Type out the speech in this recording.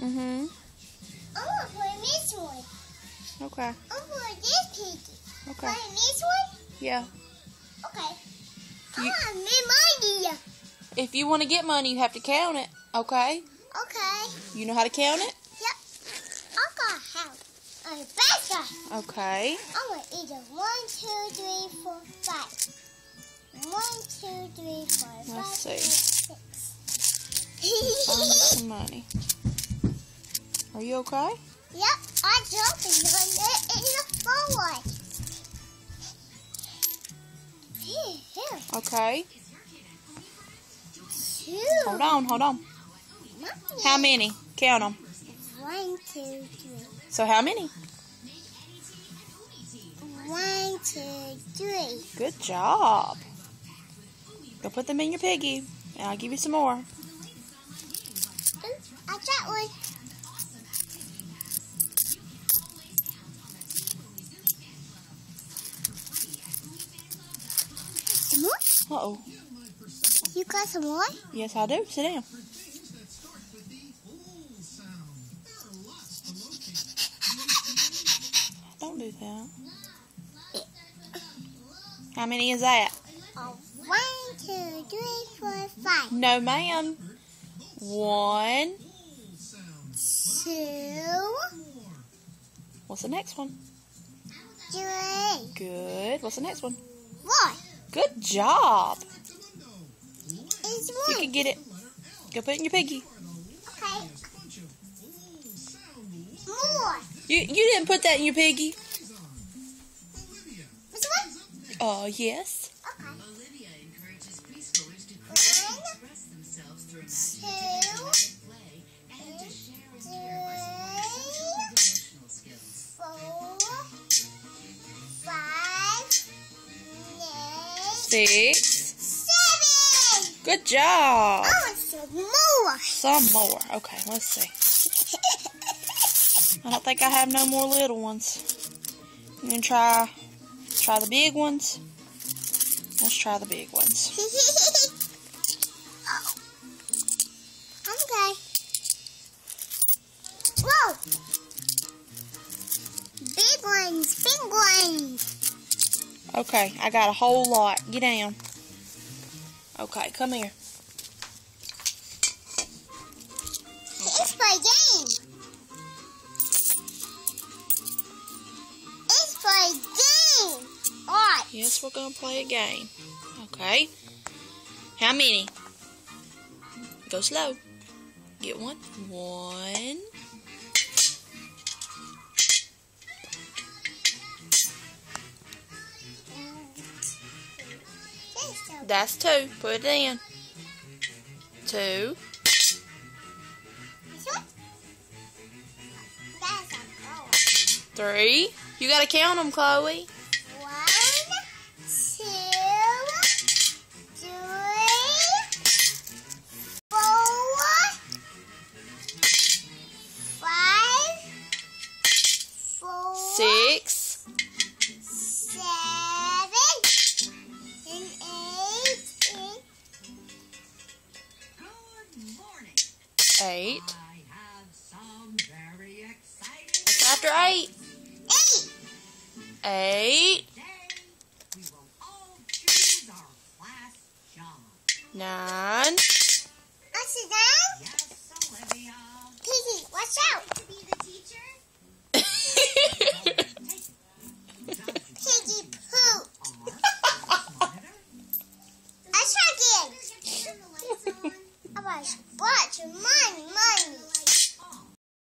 Mm-hmm. I'm gonna put this one. Okay. I'm gonna put this piggy. Okay. Put this one? Yeah. Okay. I You- want to make money. If you want to get money, you have to count it. Okay? Okay. You know how to count it? Yep. I got help. I'm better. Okay. I'm gonna eat it. 1, 2, 3, 4, 5. 1, 2, 3, 4, 5, Let's see. 6. Earn some money. Are you okay? Yep, I jumped on it in the forward. Here. Okay. 2. Hold on. How many? Count them. 1, 2, 3. So how many? 1, 2, 3. Good job. Go put them in your piggy, and I'll give you some more. Ooh, I got one. Some more? Uh-oh. You got some more? Yes, I do. Sit down. Don't do that. How many is that? 1, 2, 3, 4, 5. No, ma'am. 1. 2, What's the next one? 3, Good. What's the next one? 4. Good job. It's You 1. can get it. Go put it in your piggy. Okay. More. You didn't put that in your piggy. This one? Yes. Okay. 1, 2, 3, 4, 5, 6. 7. Good job. I want some more. Some more. Okay, let's see. I don't think I have no more little ones. I'm gonna try the big ones. Let's try the big ones. Oh. Okay. Whoa. Big ones. Okay, I got a whole lot. Get down. Okay, come here. It's for a game. It's for a game. Alright. Yes, we're gonna play a game. Okay. How many? Go slow. Get one. 1. That's 2. Put it in. 2. This one? That's a goal. 3. You gotta count them, Chloe. 1, 2, 3, 4, 5, 4, 6. 7, and 8. 8. I have some very exciting What's after 8? 8. Today, we will all choose our class job. 9. Sit down. Yes, Olivia. Kiki, watch out.